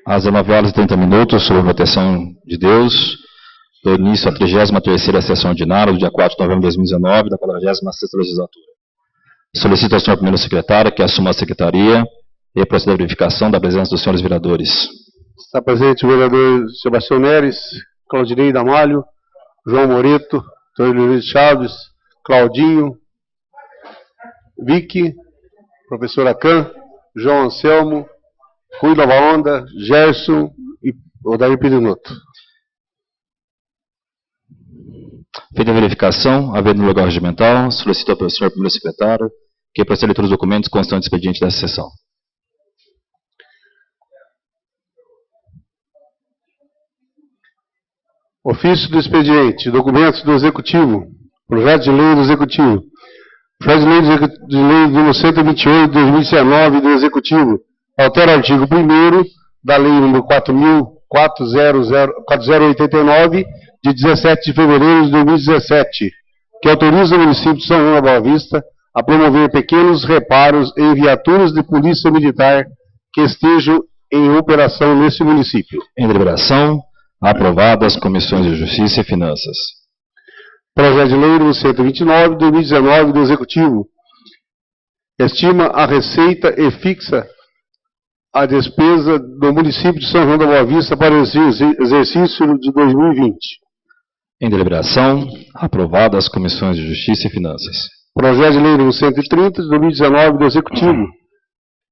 Às 19h30, sob a proteção de Deus, dou início à 33ª sessão ordinária do dia 4 de novembro de 2019, da 46ª legislatura. Solicito ao senhor primeiro secretário que assuma a secretaria e proceda à verificação da presença dos senhores vereadores. Está presente o vereador Sebastião Neres, Claudinei Damalho, João Moreto, Antônio Luiz Chaves, Claudinho, Vicky, professora Can, João Anselmo, Rui Nova Onda, Gerson e Odair Pirinotto. Feita a verificação, havendo no lugar regimental, solicito ao senhor primeiro secretário que proceda a leitura dos documentos constantes do expediente dessa sessão. Ofício do expediente, documentos do Executivo, projeto de lei do Executivo, projeto de lei número 128 de 2019 do Executivo, altera o artigo 1º da lei número 4.089, de 17 de fevereiro de 2017, que autoriza o município de São João da Boa Vista a promover pequenos reparos em viaturas de polícia militar que estejam em operação nesse município. Em deliberação, aprovado as comissões de Justiça e Finanças. Projeto de lei número 129 de 2019 do Executivo. Estima a receita e fixa a despesa do município de São João da Boa Vista para o exercício de 2020. Em deliberação, aprovado as comissões de Justiça e Finanças. Projeto de lei número 130 de 2019 do Executivo.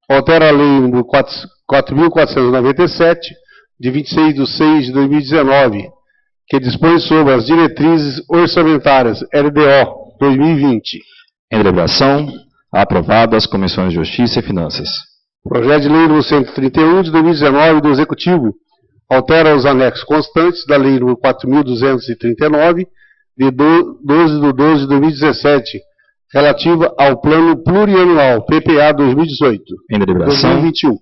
Altera a lei número 4.497 de 26 de 6 de 2019, que dispõe sobre as diretrizes orçamentárias LDO 2020. Em deliberação, aprovado as comissões de Justiça e Finanças. Projeto de lei número 131 de 2019 do Executivo. Altera os anexos constantes da lei número 4.239 de 12 de 12 de 2017, relativa ao Plano Plurianual PPA 2018. Em deliberação, 2021.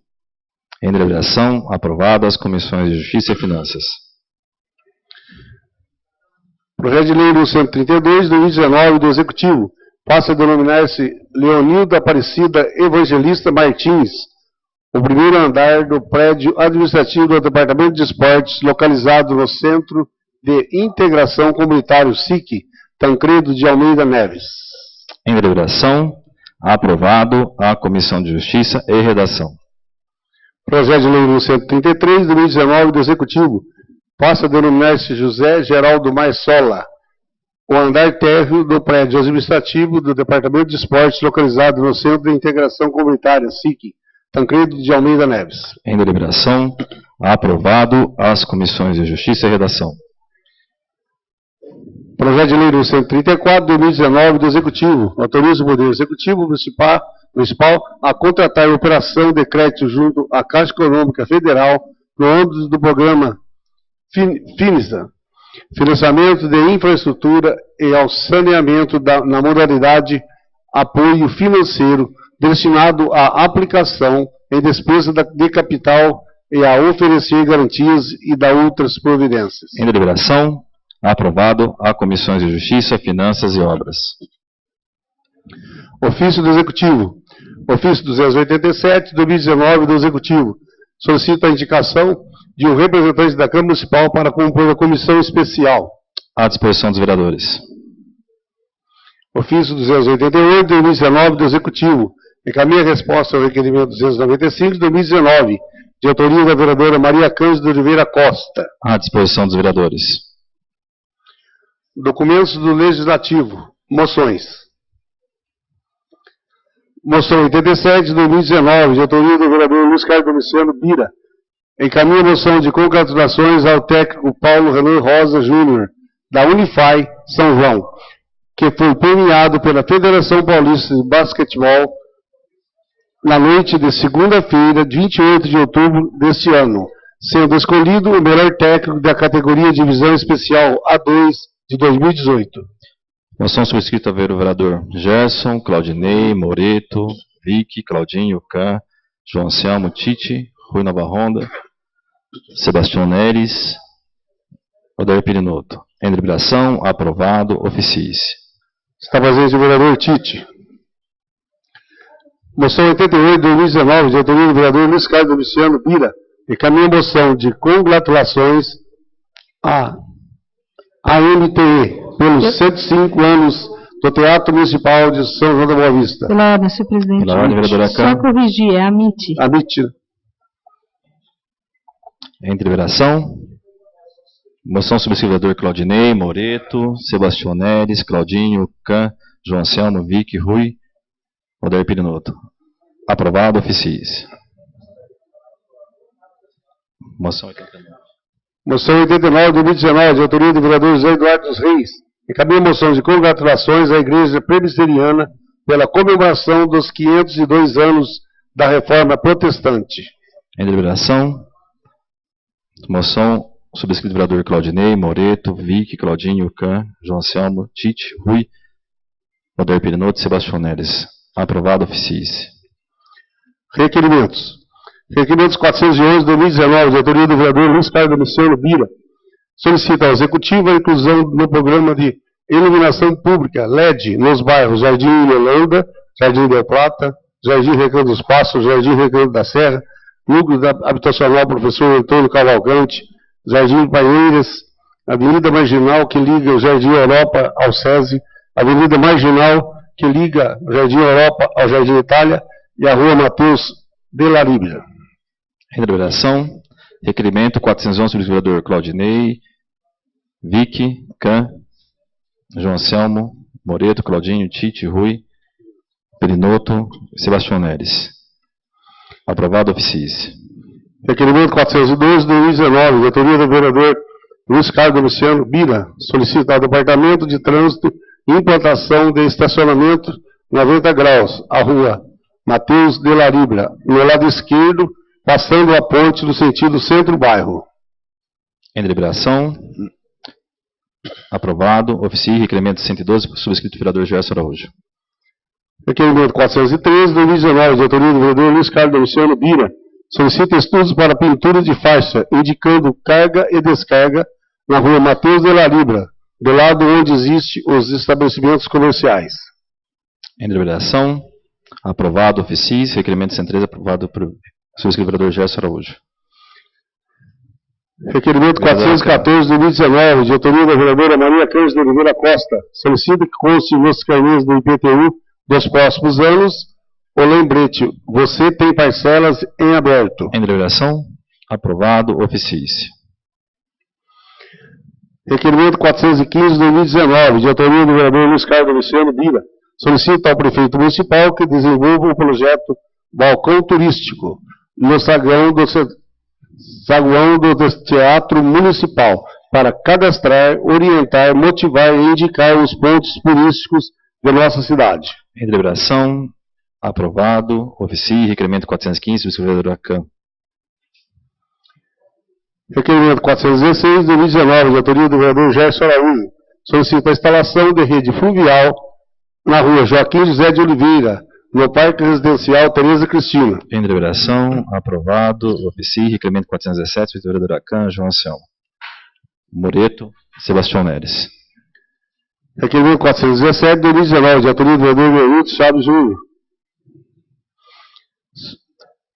Em deliberação, aprovado as comissões de Justiça e Finanças. Projeto de lei número 132 de 2019 do Executivo. Passa a denominar-se Leonilda Aparecida Evangelista Martins, o primeiro andar do prédio administrativo do Departamento de Esportes, localizado no Centro de Integração Comunitário SIC, Tancredo de Almeida Neves. Em deliberação, aprovado a Comissão de Justiça e Redação. Projeto de lei número 133 de 2019 do Executivo. Passa a denominar-se José Geraldo Marsola, o andar térreo do prédio administrativo do Departamento de Esportes, localizado no Centro de Integração Comunitária SIC, Tancredo de Almeida Neves. Em deliberação, aprovado as comissões de Justiça e Redação. Projeto de lei número 134 de 2019 do Executivo. Autoriza o Poder Executivo Municipal a contratar a operação de crédito junto à Caixa Econômica Federal no âmbito do programa FINISA, financiamento de infraestrutura e ao saneamento na modalidade apoio financeiro, destinado à aplicação em despesa de capital e a oferecer garantias e dar outras providências. Em deliberação, aprovado a Comissões de Justiça, Finanças e Obras. Ofício do Executivo. Ofício 287 de 2019 do Executivo. Solicita a indicação de um representante da Câmara Municipal para compor a comissão especial. À disposição dos vereadores. Ofício 288 de 2019 do Executivo. Encaminha a resposta ao requerimento 295 de 2019, de autoria da vereadora Maria Cândida Oliveira Costa. À disposição dos vereadores. Documentos do Legislativo. Moções. Moção 87 de 2019, de autoria do vereador Luiz Carlos Domiciano Bira. Encaminha a moção de congratulações ao técnico Paulo Renan Rosa Júnior, da Unify São João, que foi premiado pela Federação Paulista de Basquetebol na noite de segunda-feira, 28 de outubro deste ano, sendo escolhido o melhor técnico da categoria Divisão Especial A2 de 2018. Moção subscrita pelo vereador Gerson, Claudinei, Moreto, Vicky, Claudinho, Can, João Anselmo, Tite, Rui Nova Onda, Sebastião Neres, Odair Pirinotto. Em deliberação, aprovado, oficie-se. Está presente o vereador Tite. Moção 88 de 2019, de autoria do vereador Luiz Carlos Domiciano Bira. Encaminho a moção de congratulações à AMTE pelos 105 anos do Teatro Municipal de São João da Boa Vista. Pela ordem, senhor presidente. Pela ordem, vereadora Só Kahn. corrigir, é AMIT. AMIT. Em deliberação. Moção sobre o vereador Claudinei, Moreto, Sebastião Neres, Claudinho, Kahn, João Anselmo, Vicky, Rui, Odair Pirinotto. Aprovado, oficiis. Moção 89. Moção 89 de 2019, de autoria do vereador José Eduardo dos Reis. Encaminho a moção de congratulações à Igreja Presbiteriana pela comemoração dos 502 anos da Reforma Protestante. Em deliberação. Moção sobre o vereador Claudinei, Moreto, Vicky, Claudinho, Kahn, João Anselmo, Tite, Rui, Odair Pirinotto e Sebastião Neres. Aprovado, oficiis. Requerimentos. Requerimentos 411 de 2019, de autoria do vereador Luiz Carlos Domiciano Bira. Solicita ao Executivo a inclusão no programa de iluminação pública LED nos bairros Jardim Holanda, Jardim Del Plata, Jardim Recanto dos Passos, Jardim Recanto da Serra, Núcleo Habitacional Professor Antônio Cavalcante, Jardim Paineiras, Avenida Marginal que liga o Jardim Europa ao SESI, Avenida Marginal que liga o Jardim Europa ao Jardim Itália e a Rua Mateus de la Líbia. Em deliberação. Requerimento 411 sobre o vereador Claudinei, Vicky, Kahn, João Anselmo, Moreto, Claudinho, Tite, Rui, Pirinotto e Sebastião Neres. Aprovado, oficiis. Requerimento 412 de 2019, de autoria do vereador Luiz Carlos Domiciano Bira, solicita ao Departamento de Trânsito implantação de estacionamento 90 graus, a rua Mateus de la Líbia, no lado esquerdo, passando a ponte no sentido centro-bairro. Em deliberação. Aprovado. Oficie requerimento 112, subscrito pelo vereador Gerson Araújo. Requerimento 413 de 2019, de autoria do vereador Luiz Carlos Domiciano Bira, solicita estudos para pintura de faixa, indicando carga e descarga na rua Mateus de la Líbia, do lado onde existem os estabelecimentos comerciais. Em deliberação. Aprovado, oficis. Requerimento 113, aprovado por subscrito pelo vereador Gerson Araújo. Requerimento 414 de 2019, de autoria da vereadora Maria Cândida de Oliveira Costa, solicita que conste nos carnês do IPTU dos próximos anos o lembrete: você tem parcelas em aberto. Em deliberação. Aprovado, oficis. Requerimento 415 de 2019, de autoria do vereador Luiz Carlos Domiciano Bira, solicita ao prefeito municipal que desenvolva o projeto Balcão Turístico no saguão do Teatro Municipal para cadastrar, orientar, motivar e indicar os pontos turísticos de nossa cidade. Em deliberação. Aprovado. Oficie requerimento 415, subscrito Kahn. Requerimento 416 de 2019, de autoria do vereador Gerson Araújo, solicita a instalação de rede fluvial na rua Joaquim José de Oliveira, no Parque Residencial Tereza Cristina. Em deliberação. Aprovado. Oficie requerimento 417, subscrito vereador Kahn, João Anselmo. Moreto, Sebastião Neres. Requerimento 417 de 2019, de autoria do vereador Leonildo Chaves Júnior.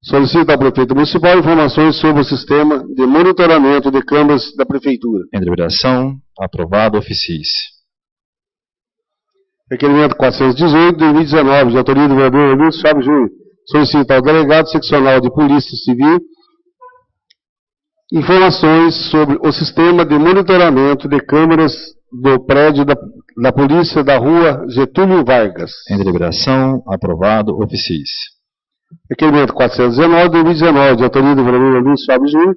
Solicita ao prefeito municipal informações sobre o sistema de monitoramento de câmeras da prefeitura. Em deliberação. Aprovado, oficis. Requerimento 418 de 2019, de autoria do vereador Leonildo Chaves Júnior. Solicita ao delegado seccional de Polícia Civil informações sobre o sistema de monitoramento de câmeras do prédio da Polícia da rua Getúlio Vargas. Em deliberação. Aprovado, oficis. Requerimento 419 de 2019, de autoria do vereador Luiz Fábio Júnior.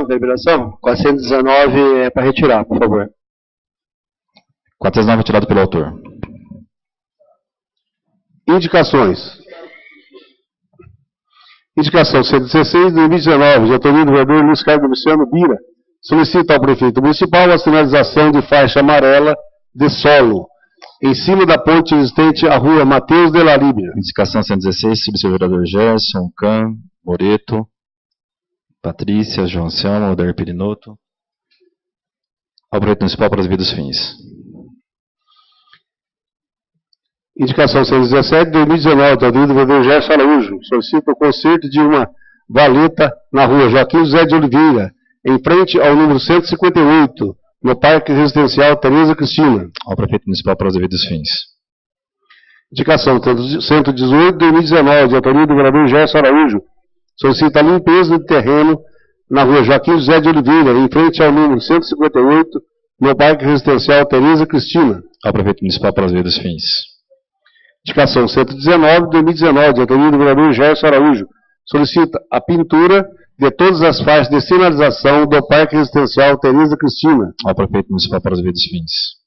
Deliberação. 419 é para retirar, por favor. 419 retirado pelo autor. Indicações. Indicação 116 de 2019, de autoria do vereador Luiz Carlos Domiciano Bira, solicita ao prefeito municipal a sinalização de faixa amarela de solo em cima da ponte existente à rua Mateus de la Líbia. Indicação 116, subscrito vereador Gerson, Kahn, Moreto, Patrícia, João Anselmo, Odair Pirinotto. Ao prefeito municipal para os devidos fins. Indicação 117 de 2019, da autoria do vereador Gerson Araújo, solicita o conserto de uma Valeta, na rua Joaquim José de Oliveira, em frente ao número 158, no Parque Residencial Tereza Cristina. Ao prefeito municipal para os devidos fins. Indicação 118/2019, de autoria do vereador Gerson Araújo. Solicita a limpeza do terreno na rua Joaquim José de Oliveira, em frente ao número 158, no Parque Residencial Tereza Cristina. Ao prefeito municipal para os devidos fins. Indicação 119/2019, de autoria do vereador Gerson Araújo. Solicita a pintura de todas as faixas de sinalização do Parque Residencial Tereza Cristina. Ao prefeito municipal para os devidos fins.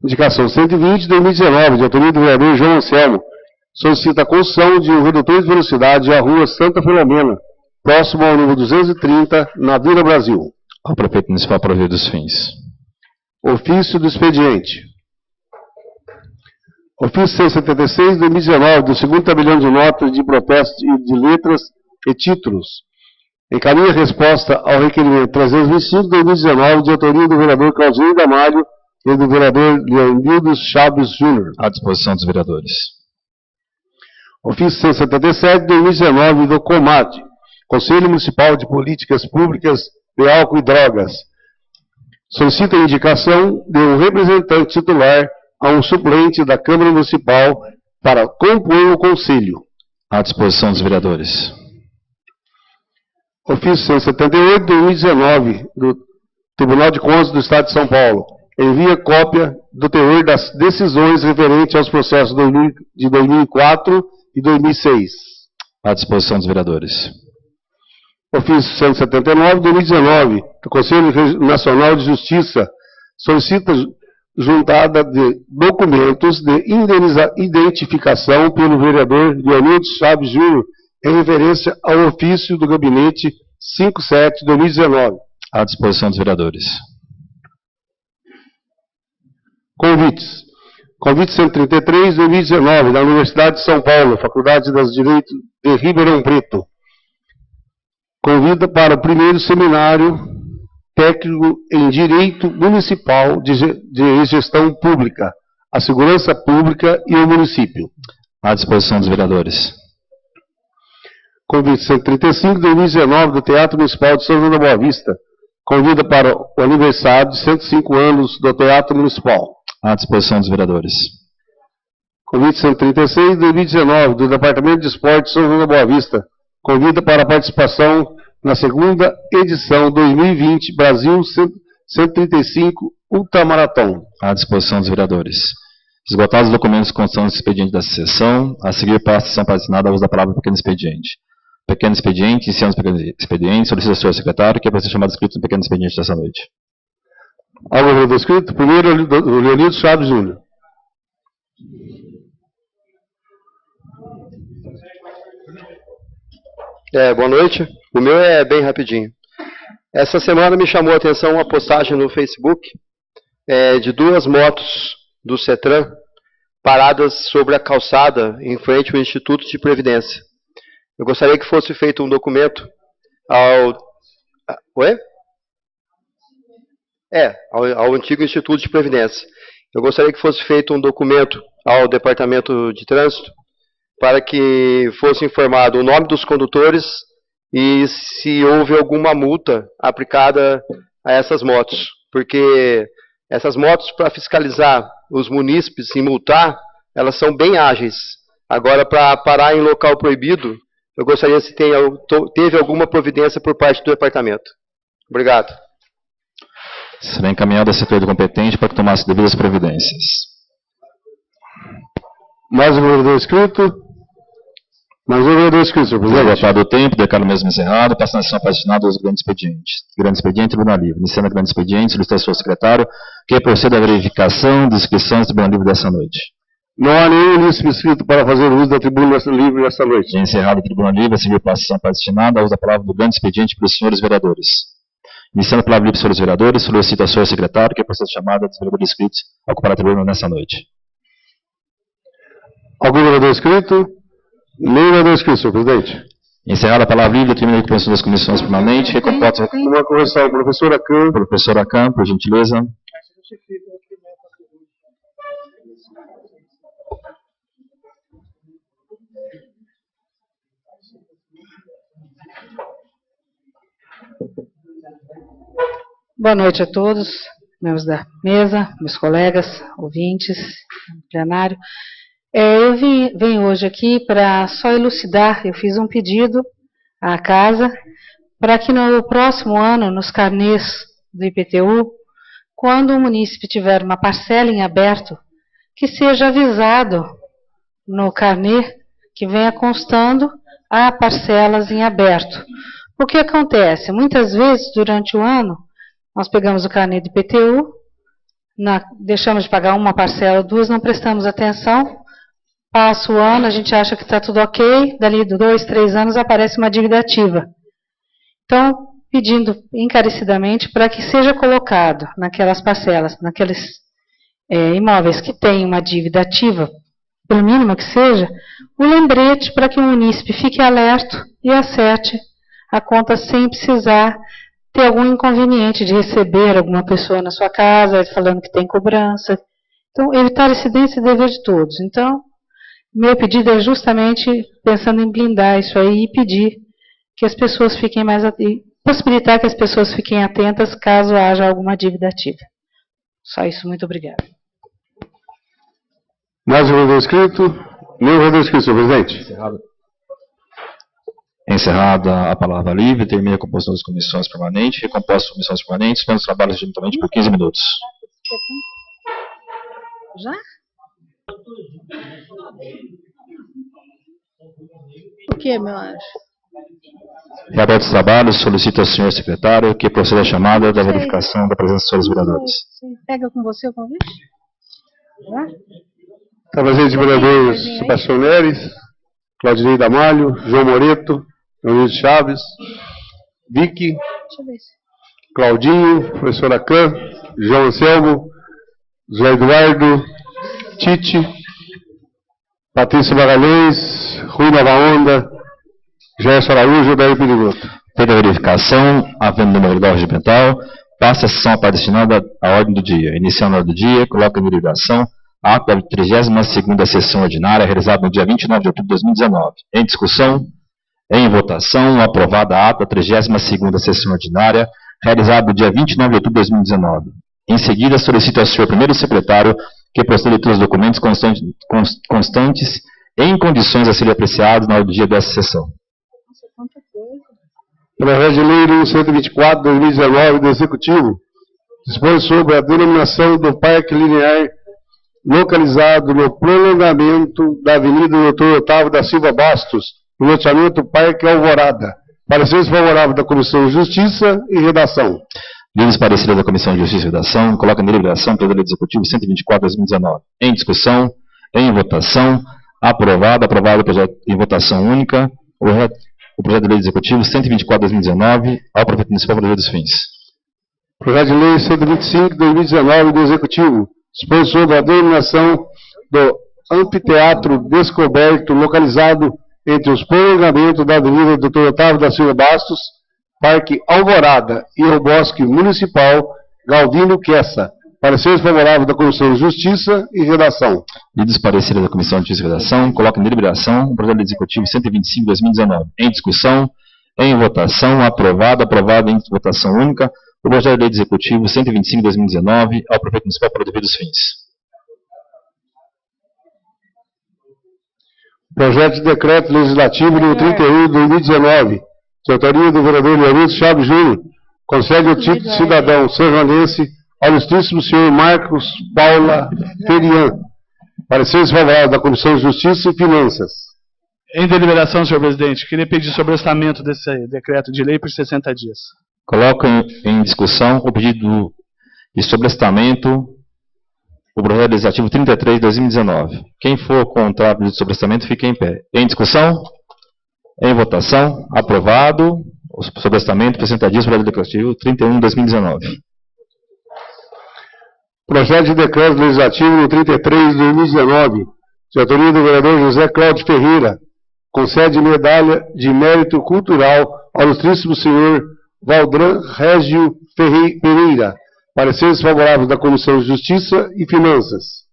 Indicação 120/2019, de autoria do vereador João Anselmo. Solicita a construção de um redutor de velocidade à rua Santa Filomena, próximo ao número 230, na Vila Brasil. Ao prefeito municipal para os devidos fins. Ofício do expediente. Ofício 176/2019, do 2º tabelião de notas de protesto e de letras e títulos. Encaminha resposta ao requerimento 325/2019, de autoria do vereador Claudinei Gamalho e do vereador Leonildo Chaves Júnior. À disposição dos vereadores. Ofício 177/2019, do COMAD, Conselho Municipal de Políticas Públicas de Álcool e Drogas. Solicita a indicação de um representante titular a um suplente da Câmara Municipal para compor o Conselho. À disposição dos vereadores. Ofício 178/2019, do Tribunal de Contas do Estado de São Paulo. Envia cópia do teor das decisões referentes aos processos de 2004 e 2006. À disposição dos vereadores. Ofício 179/2019, do Conselho Nacional de Justiça, solicita juntada de documentos de identificação pelo vereador Leonildo Chaves Júnior, em referência ao ofício do gabinete 57/2019. À disposição dos vereadores. Convites. Convite 133/2019, da Universidade de São Paulo, Faculdade dos Direitos de Ribeirão Preto. Convida para o primeiro seminário técnico em Direito Municipal de Gestão Pública, a Segurança Pública e o Município. À disposição dos vereadores. Convite 135/2019, do Teatro Municipal de São João da Boa Vista. Convida para o aniversário de 105 anos do Teatro Municipal. À disposição dos vereadores. Convite 136/2019, do Departamento de Esporte de São João da Boa Vista. Convida para a participação na segunda edição 2020 Brasil 135 Ultramaratón. À disposição dos vereadores. Esgotados os documentos constantes do expediente dessa sessão, a seguir para a sessão patrocinada, uso da palavra pequeno expediente. Pequeno expediente, iniciando os pequenos expedientes, solicita ao senhor secretário que é para ser chamado escrito no pequeno expediente dessa noite. Algo vereador escrito? Primeiro, o Leonildo Chaves Júnior. Boa noite. O meu é bem rapidinho. Essa semana me chamou a atenção uma postagem no Facebook de duas motos do CETRAN paradas sobre a calçada em frente ao Instituto de Previdência. Eu gostaria que fosse feito um documento ao antigo Instituto de Previdência. Eu gostaria que fosse feito um documento ao Departamento de Trânsito para que fosse informado o nome dos condutores e se houve alguma multa aplicada a essas motos. Porque essas motos, para fiscalizar os munícipes e multar, elas são bem ágeis. Agora, para parar em local proibido, eu gostaria se teve alguma providência por parte do departamento. Obrigado. Será encaminhado a secretaria competente para que tomasse devidas providências. Mais um vereador inscrito? Mais um vereador inscrito, senhor presidente. Esgotado o tempo, declaro mesmo encerrado, passando a sessão patrocinada aos grandes expedientes. Grande expediente, Tribunal Livre. Iniciando a grande expediente, solicito ao senhor secretário que proceda à verificação de inscrições do Tribunal Livre dessa noite. Não há nenhum munícipe inscrito para fazer uso da Tribuna Livre nesta noite. Já encerrado o Tribunal Livre, a seguir para a sessão patrocinada, uso da palavra do grande expediente para os senhores vereadores. Iniciando a palavra livre para os vereadores, solicito ao senhor secretário que proceda a chamada dos vereadores inscritos a ocupar a tribuna nessa noite. Algum vereador inscrito? Nenhum vereador inscrito, senhor presidente. Encerrada a palavra livre, eu termino a comissão das comissões permanentes. Recomporto uma correção, professora Kahn. Professora Kahn, por gentileza. Boa noite a todos, membros da mesa, meus colegas, ouvintes, plenário. Eu venho hoje aqui para só elucidar, eu fiz um pedido à casa para que no próximo ano, nos carnês do IPTU, quando o munícipe tiver uma parcela em aberto, que seja avisado no carnê que venha constando há parcelas em aberto. O que acontece? Muitas vezes, durante o ano, nós pegamos o carnê do IPTU, deixamos de pagar uma parcela ou duas, não prestamos atenção, passa o ano, a gente acha que está tudo ok, dali 2, 3 anos aparece uma dívida ativa. Então, pedindo encarecidamente para que seja colocado naquelas parcelas, naqueles imóveis que têm uma dívida ativa, pelo mínimo que seja, o lembrete para que o munícipe fique alerta e acerte a conta sem precisar ter algum inconveniente de receber alguma pessoa na sua casa falando que tem cobrança. Então, evitar incidência é dever de todos. Então, meu pedido é justamente pensando em blindar isso aí e pedir que as pessoas fiquem mais possibilitar que as pessoas fiquem atentas caso haja alguma dívida ativa. Só isso, muito obrigada. Mais um vereador inscrito? Nenhum vereador inscrito, senhor presidente. Encerrada a palavra livre, termina a composição das comissões permanentes, recomposta as comissões permanentes, suspende os trabalhos diretamente por 15 minutos. Já? O que, meu anjo? Reabertos os trabalhos, solicito ao senhor secretário que proceda a chamada da verificação da presença dos senhores vereadores. Pega com você o convite? Já? Está presente o vereador Sebastião Neres, Claudinei Damalho, João Moreto, Leonildo Chaves, Vicky, Deixa eu ver se... Claudinho, professora Can, João Anselmo, José Eduardo, Tite, Patrícia Magalhães, Rui Nova Onda, Gerson Araújo e Daí Perigoto. Feita a verificação, havendo número da regimental, passa a sessão a parte destinada à ordem do dia. Iniciando a ordem do dia, coloca em deliberação a ata da 32ª sessão ordinária, realizada no dia 29 de outubro de 2019. Em discussão, em votação, aprovada a ata da 32ª sessão ordinária, realizada no dia 29 de outubro de 2019. Em seguida, solicito ao senhor primeiro secretário que proceda a leitura dos documentos constantes em condições a serem apreciados na ordem do dia dessa sessão. Projeto de lei número 124, 2019, do Executivo, dispõe sobre a denominação do Parque Linear localizado no prolongamento da Avenida Dr. Otávio da Silva Bastos, no loteamento Parque Alvorada. Parecer favorável da Comissão de Justiça e Redação. Livros pareceres da Comissão de Justiça e Redação, coloca em deliberação o projeto executivo 124/2019. Em discussão, em votação, aprovado o projeto em votação única, o projeto de lei executivo 124/2019 ao prefeito municipal para dos fins. Projeto de lei 125/2019 do Executivo, dispõe sobre a denominação do anfiteatro descoberto localizado entre os prolongamentos da Avenida Dr. Otávio da Silva Bastos, Parque Alvorada e o Bosque Municipal Galdino Quessa. Pareceres favoráveis da Comissão de Justiça e Redação. Lidos pareceres da Comissão de Justiça e Redação, coloca em deliberação o projeto executivo 125/2019. Em discussão, em votação, aprovado em votação única, o projeto de lei executivo 125/2019 ao prefeito municipal para os devidos fins. Projeto de decreto legislativo número 31 de 2019, de autoria do vereador Leonildo Chaves Júnior, concede o título de cidadão serranense ao ilustríssimo senhor Marcos Paula Ferian. Pareceres favoráveis da Comissão de Justiça e Finanças. Em deliberação, senhor presidente, queria pedir sobrestamento desse decreto de lei por 60 dias. Coloco em discussão o pedido de sobrestamento, o projeto legislativo 33 de 2019. Quem for contra o pedido de sobrestamento, fique em pé. Em discussão, em votação, aprovado o sobrestamento por 60 dias, projeto legislativo 31 de 2019. Projeto de decreto legislativo no 33 de 2019, de autoria do vereador José Cláudio Ferreira, concede medalha de mérito cultural ao ilustríssimo senhor Valdran Régio Pereira. Pareceres favoráveis da Comissão de Justiça e Finanças.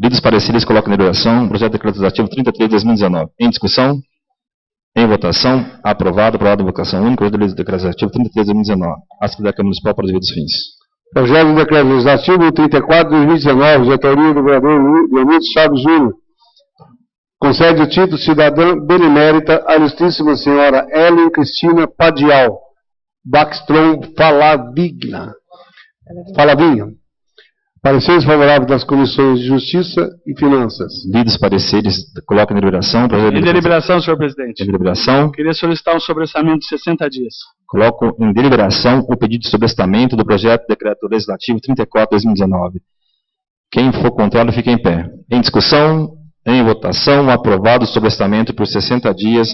Lidos pareceres, coloca em deliberação o projeto de decreto legislativo 33 de 2019. Em discussão, Em votação, aprovado em votação única, projeto de lei decretativo 33 de 2019. A Secretaria da Câmara Municipal para os devidos fins. Projeto de decreto legislativo 34 de 2019, de autoria do vereador Leonildo Chaves Júnior. Concede o título cidadã benemérita à ilustríssima senhora Ellen Cristina Padial Backstrom Falavinha. Pareceres favoráveis das comissões de Justiça e Finanças. Lidos pareceres, coloca em deliberação. Em deliberação, senhor presidente. Em deliberação. Queria solicitar um sobrestamento de 60 dias. Coloco em deliberação o pedido de sobrestamento do projeto de decreto legislativo 34 de 2019. Quem for contrário, fique em pé. Em discussão, em votação, aprovado o sobrestamento por 60 dias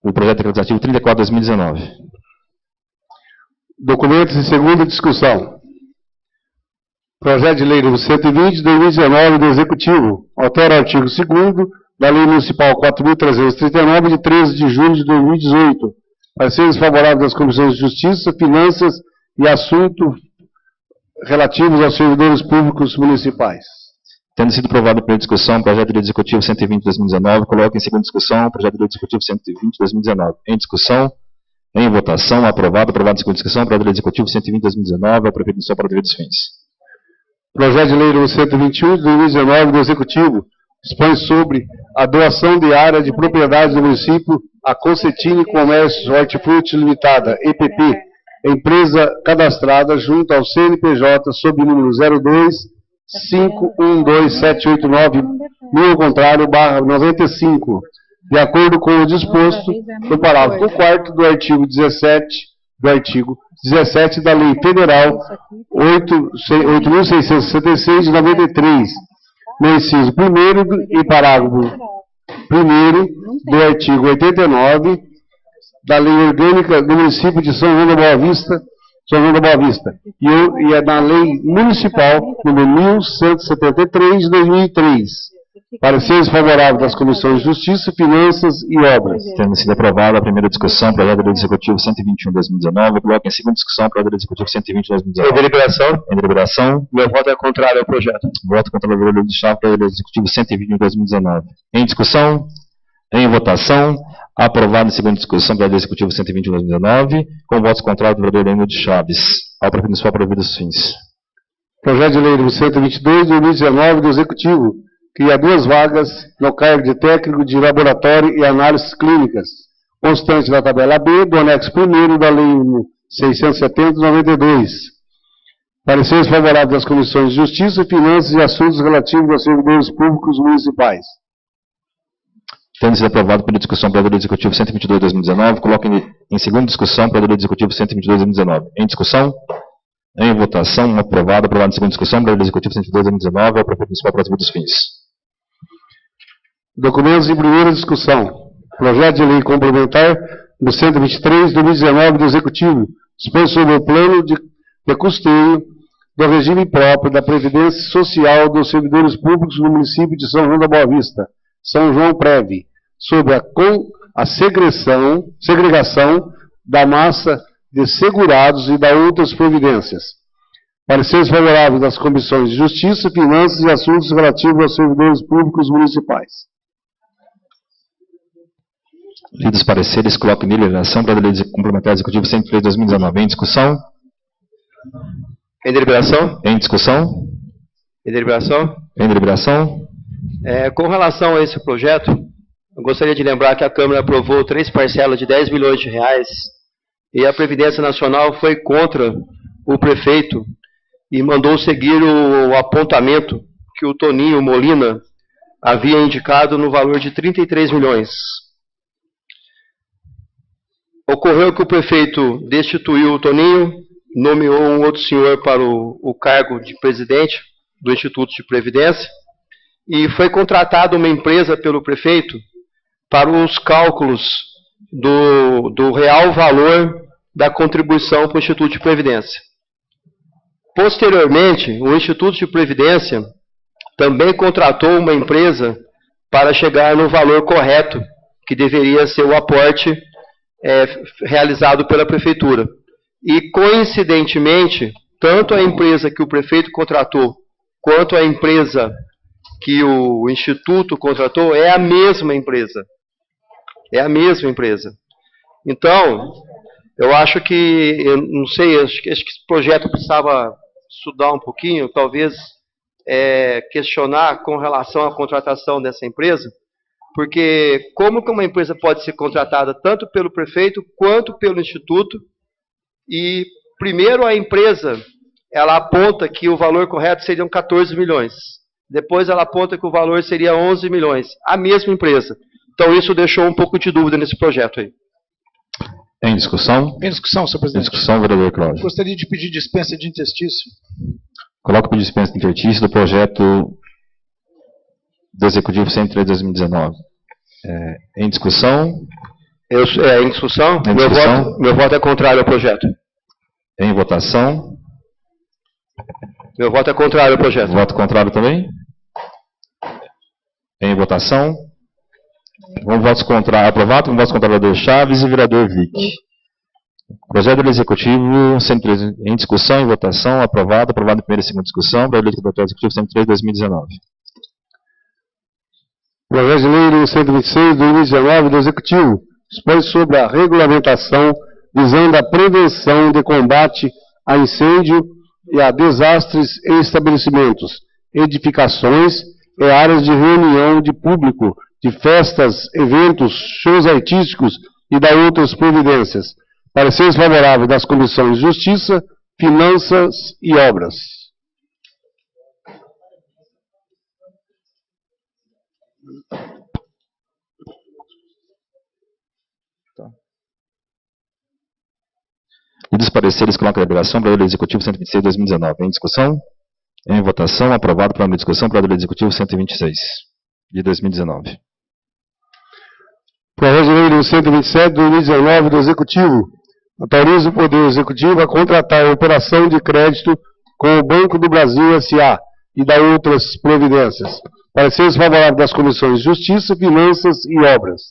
o projeto legislativo 34 de 2019. Documentos em segunda discussão. Projeto de lei número 120 de 2019 do Executivo. Altera o artigo 2º da Lei Municipal 4.339 de 13 de julho de 2018. Pareceres favoráveis das Comissões de Justiça, Finanças e Assuntos relativos aos servidores públicos municipais. Tendo sido aprovado pela discussão o projeto de lei executivo 120 de 2019, coloca em segunda discussão o projeto de lei executivo 120 de 2019. Em discussão, em votação, aprovado em segunda discussão o projeto de lei executivo 120 de 2019, ao prefeito municipal para os devidos fins. Projeto de lei número 121 de 2019 do Executivo dispõe sobre a doação de área de propriedade do município à Concetine Comércio Hortifruti Limitada, EPP, empresa cadastrada junto ao CNPJ sob número 02512789, ao contrário, /95, de acordo com o disposto no parágrafo 4º do artigo 17 da Lei Federal 8.666 de 93, no inciso 1º e parágrafo 1º do artigo 89 da Lei Orgânica do Município de São João da Boa Vista, e é na Lei Municipal número 1173 de 2003. Pareceres favoráveis das Comissões de Justiça, Finanças e Obras. Tendo sido aprovada a primeira discussão, projeto de lei executivo 121 de 2019, coloca em segunda discussão, projeto de lei executivo 120 de 2019. Em deliberação. Em deliberação. Meu voto é contrário ao projeto. Voto contra o vereador de Chave, projeto de lei executivo 120 de 2019. Em discussão, em votação, aprovado em segunda discussão, projeto de lei executivo 120 de 2019, com votos contrários do vereador Leonildo de Chaves. Ao prefeito municipal para os devidos fins. Projeto de lei número 122 de 2019 do Executivo cria 2 vagas no cargo de técnico de laboratório e análises clínicas, constante da tabela B do anexo 1º da Lei 670 de 92. Pareceres favoráveis das Comissões de Justiça, Finanças e Assuntos relativos aos servidores públicos municipais. Tendo sido aprovado pela discussão para o lei executivo 122 de 2019, coloca em segunda discussão para o lei executivo 122 de 2019. Em discussão, em votação, aprovado em segunda discussão para o lei executivo 122 de 2019, ao prefeito municipal para os devidos fins. Documentos em primeira discussão. Projeto de lei complementar no 123 de 2019 do Executivo dispõe sobre o plano de custeio do regime próprio da Previdência Social dos servidores públicos no município de São João da Boa Vista, São João Preve, sobre a segregação da massa de segurados e da outras providências. Pareceres favoráveis das Comissões de Justiça, Finanças e Assuntos relativos aos servidores públicos municipais. Lidos pareceres, coloco em deliberação para a lei complementar executivo 103 de 2019. Em discussão? Em deliberação. Em discussão? Em deliberação. Em deliberação? Com relação a esse projeto, eu gostaria de lembrar que a Câmara aprovou 3 parcelas de 10 milhões de reais e a Previdência Nacional foi contra o prefeito e mandou seguir o apontamento que o Toninho Molina havia indicado no valor de 33 milhões. Ocorreu que o prefeito destituiu o Toninho, nomeou um outro senhor para o cargo de presidente do Instituto de Previdência e foi contratada uma empresa pelo prefeito para os cálculos do real valor da contribuição para o Instituto de Previdência. Posteriormente, o Instituto de Previdência também contratou uma empresa para chegar no valor correto, que deveria ser o aporte realizado pela Prefeitura. E, coincidentemente, tanto a empresa que o prefeito contratou, quanto a empresa que o Instituto contratou, é a mesma empresa. É a mesma empresa. Então, eu acho que, eu não sei, acho que esse projeto precisava estudar um pouquinho, talvez questionar com relação à contratação dessa empresa, porque como que uma empresa pode ser contratada tanto pelo prefeito quanto pelo Instituto, e primeiro a empresa, ela aponta que o valor correto seriam 14 milhões, depois ela aponta que o valor seria 11 milhões, a mesma empresa. Então isso deixou um pouco de dúvida nesse projeto aí. Em discussão? Em discussão, senhor Em presidente. discussão, vereador Cláudio. Gostaria de pedir dispensa de interstício. Coloco o pedido de dispensa de interstício do projeto do Executivo 103 de 2019. Em discussão? Em discussão? Em discussão? Meu voto é contrário ao projeto. Em votação? Meu voto é contrário ao projeto. Voto contrário também? Em votação? Votos contrários. Aprovado com votos contrários do vereador Chaves e vereador Vick. Projeto do Executivo 103 em discussão, em votação, aprovado em primeira e segunda discussão, para a lei do Executivo 103 de 2019. Projeto de lei número 126 de 2019 do Executivo dispõe sobre a regulamentação visando a prevenção de combate a incêndio e a desastres em estabelecimentos, edificações e áreas de reunião de público, de festas, eventos, shows artísticos e da outras providências. Pareceres favoráveis das comissões de Justiça, Finanças e Obras. E dos pareceres colocam a deliberação para a lei do Executivo 126 de 2019. Em discussão? Em votação, aprovado para a discussão para a lei do Executivo 126 de 2019. Projeto de lei número 127 de 2019 do Executivo autoriza o Poder Executivo a contratar a operação de crédito com o Banco do Brasil S.A. e da outras providências. Pareceres favoráveis das comissões de Justiça, Finanças e Obras.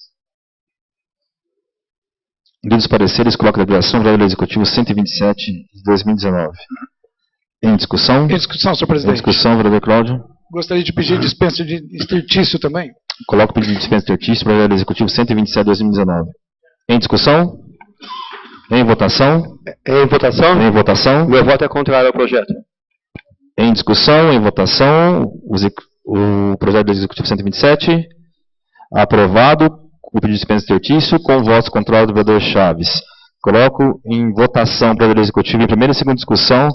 Lidos pareceres, coloca a deliberação para a lei do Executivo 127 de 2019. Em discussão? Em discussão, senhor Em presidente. discussão, vereador Cláudio. Gostaria de pedir dispensa de exercício também. Coloco o pedido de dispensa de exercício para a lei do Executivo 127 de 2019. Em discussão? Em votação? Em votação? Em votação? Meu voto é contrário ao projeto. Em discussão, em votação, o projeto do Executivo 127, aprovado, o pedido de dispensa de exercício, com votos contrários do vereador Chaves. Coloco em votação para o projeto executivo em primeira e segunda discussão,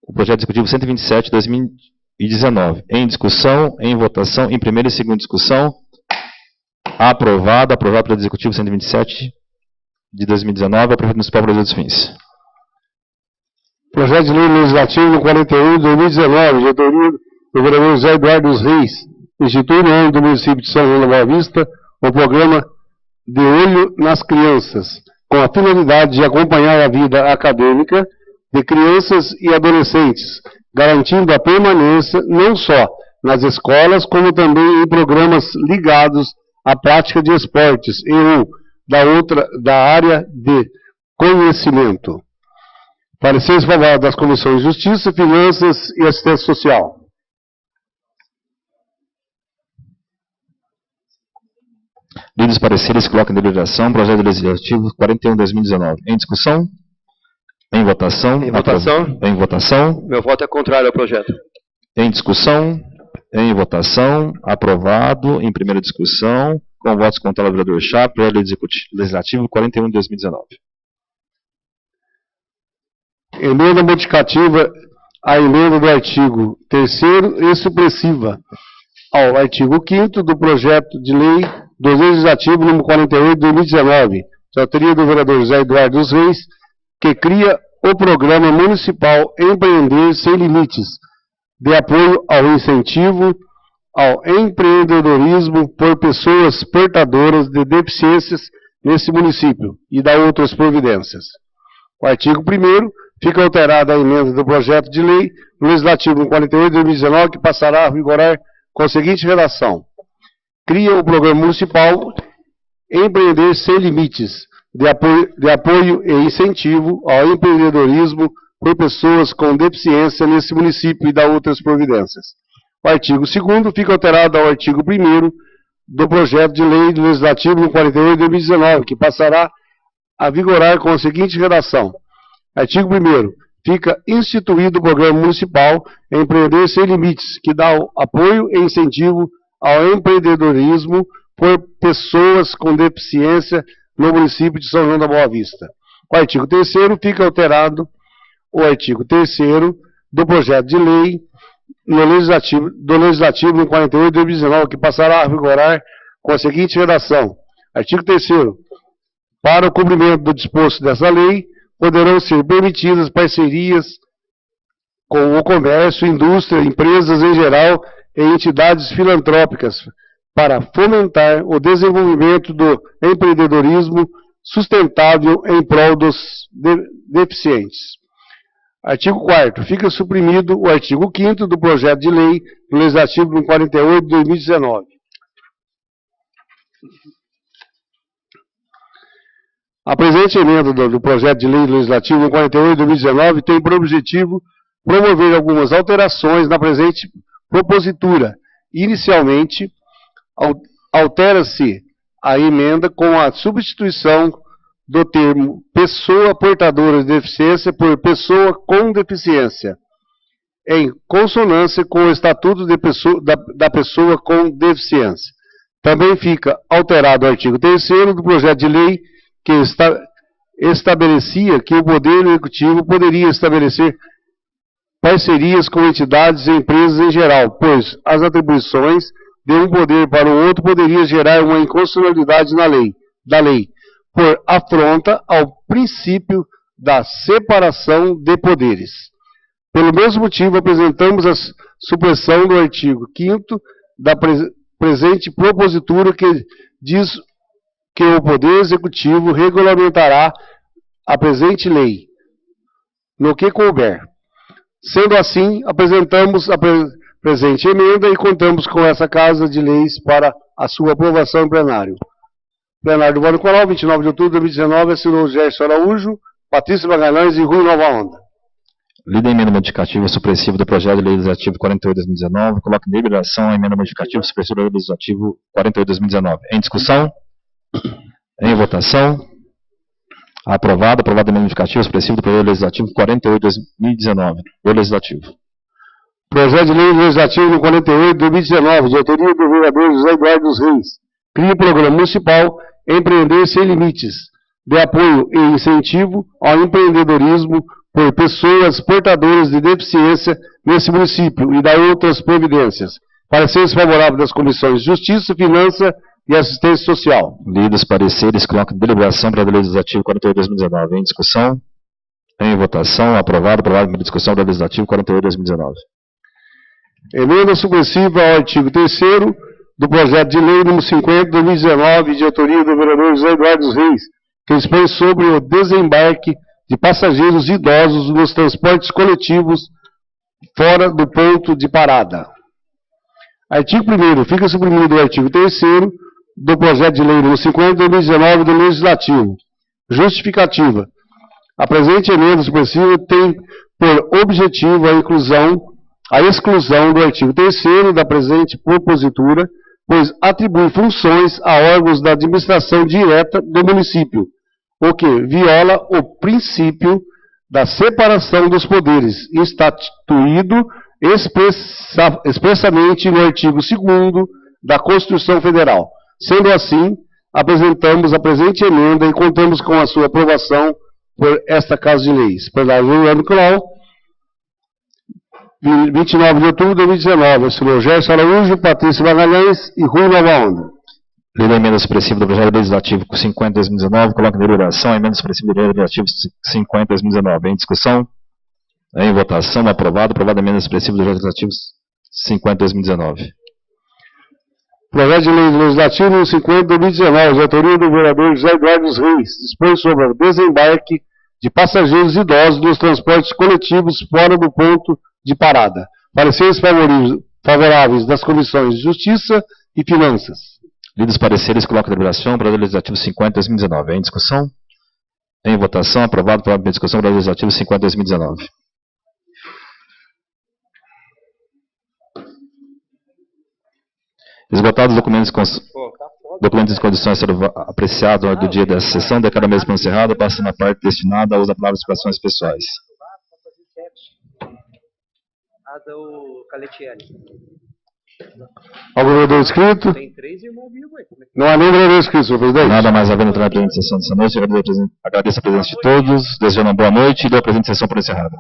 o projeto executivo 127 de 2019. Em discussão, em votação, em primeira e segunda discussão, aprovado para o projeto executivo 127 de 2019, aprovado municipal para os fins. Projeto de lei legislativo 41 de 2019, de autoria do vereador José Eduardo dos Reis, institui no âmbito do município de São João da Boa Vista o programa De Olho nas Crianças, com a finalidade de acompanhar a vida acadêmica de crianças e adolescentes, garantindo a permanência não só nas escolas, como também em programas ligados à prática de esportes e ou da área de conhecimento. Pareceres favoráveis das comissões de Justiça, Finanças e Assistência Social. Lidos pareceres, coloca em deliberação, projeto legislativo 41 de 2019. Em discussão? Em votação? Em votação? Em votação? Meu voto é contrário ao projeto. Em discussão? Em votação? Aprovado. Em primeira discussão, com votos contrários do vereador Chaves, projeto legislativo 41 de 2019. Emenda modificativa à emenda do artigo 3º e supressiva ao artigo 5º do projeto de lei do Legislativo número 48 de 2019, de autoria do vereador José Eduardo dos Reis, que cria o Programa Municipal Empreender Sem Limites, de apoio ao incentivo ao empreendedorismo por pessoas portadoras de deficiências nesse município e da outras providências. O artigo 1º fica alterada a emenda do projeto de lei Legislativo 48 de 2019, que passará a vigorar com a seguinte redação: cria o Programa Municipal Empreender Sem Limites, de apoio e incentivo ao empreendedorismo por pessoas com deficiência nesse município e da outras providências. O artigo 2º fica alterado ao artigo 1º do projeto de lei legislativo número 48 de 2019, que passará a vigorar com a seguinte redação. Artigo 1º. Fica instituído o Programa Municipal Empreender Sem Limites, que dá apoio e incentivo ao empreendedorismo por pessoas com deficiência no município de São João da Boa Vista. O artigo 3º fica alterado o artigo 3º do projeto de lei do Legislativo no 48 de 2019, que passará a vigorar com a seguinte redação. Artigo 3º. Para o cumprimento do disposto dessa lei, poderão ser permitidas parcerias com o comércio, indústria, empresas em geral e entidades filantrópicas para fomentar o desenvolvimento do empreendedorismo sustentável em prol dos deficientes. Artigo 4º. Fica suprimido o artigo 5º do projeto de lei legislativo número 48 de 2019. A presente emenda do projeto de lei legislativo número 48 de 2019 tem por objetivo promover algumas alterações na presente propositura. Inicialmente, altera-se a emenda com a substituição do termo pessoa portadora de deficiência por pessoa com deficiência, em consonância com o Estatuto da Pessoa com Deficiência. Também fica alterado o artigo 3º do projeto de lei, que estabelecia que o Poder Executivo poderia estabelecer parcerias com entidades e empresas em geral, pois as atribuições de um poder para o outro poderia gerar uma inconstitucionalidade da lei, por afronta ao princípio da separação de poderes. Pelo mesmo motivo, apresentamos a supressão do artigo 5º da presente propositura, que diz que o Poder Executivo regulamentará a presente lei, no que couber. Sendo assim, apresentamos a presente emenda e contamos com essa Casa de Leis para a sua aprovação em plenário. Plenário do Vale Coral, 29 de outubro de 2019, assinou Gerson Araújo, Patrícia Magalhães e Rui Nova Onda. Lida a emenda modificativa supressiva do projeto de lei legislativo 48 de 2019. Coloca em deliberação a emenda modificativa supressiva do legislativo 48 de 2019. Em discussão? Em votação? Aprovado. Aprovado a emenda modificativa supressiva do projeto legislativo 48 de 2019. Do legislativo. Projeto de lei legislativo 48 de 2019, de autoria do vereador José Eduardo dos Reis. Cria o Programa Municipal Empreender Sem Limites, de apoio e incentivo ao empreendedorismo por pessoas portadoras de deficiência nesse município e da outras providências. Pareceres favoráveis das comissões de Justiça, Finanças e Assistência Social. Lidos pareceres, coloca em deliberação para o legislativo 48 de 2019. Em discussão? Em votação? Aprovado. Aprovado em discussão para o legislativo 48 de 2019. Emenda supressiva ao artigo 3º do projeto de lei número 50 de 2019, de autoria do vereador José Eduardo dos Reis, que dispõe sobre o desembarque de passageiros idosos nos transportes coletivos fora do ponto de parada. Artigo 1º. Fica suprimido o artigo 3º do projeto de lei número 50 de 2019 do Legislativo. Justificativa. A presente emenda supressiva tem por objetivo a exclusão do artigo 3º da presente propositura, pois atribui funções a órgãos da administração direta do município, o que viola o princípio da separação dos poderes, instituído expressamente no artigo 2º da Constituição Federal. Sendo assim, apresentamos a presente emenda e contamos com a sua aprovação por esta Casa de Leis. Plenário do Vale Coral, 29 de outubro de 2019, assinou Gerson Araújo, Patrícia Magalhães e Rui Nova Onda. Lida a emenda supressiva do projeto legislativo 50 de 2019, coloca em deliberação a emenda supressiva do projeto legislativo 50 de 2019. Em discussão? Em votação? Aprovado. Aprovado a emenda supressiva do projeto legislativo 50 de 2019. Projeto de lei legislativo número 50 de 2019, de autoria do vereador José Eduardo dos Reis, dispõe sobre o desembarque de passageiros idosos nos transportes coletivos fora do ponto de parada. Pareceres favoráveis das comissões de Justiça e Finanças. Lidos pareceres, coloca em deliberação para o legislativo 50 de 2019. Em discussão? Em votação? Aprovado. Aprovado em discussão para o legislativo 50 de 2019. Esgotados os documentos em condições de ser apreciado do dia dessa sessão, declaro a mesa por encerrada, passando a parte destinada ao uso da palavra de explicações pessoais. A do Caletieri. Algum vereador inscrito? Tem 3 irmãos vivos aí. Não há nem vereador inscrito, senhor presidente. Nada mais havendo na presente sessão dessa noite, agradeço a presença de todos, desejando uma boa noite e dou a presente sessão por encerrada.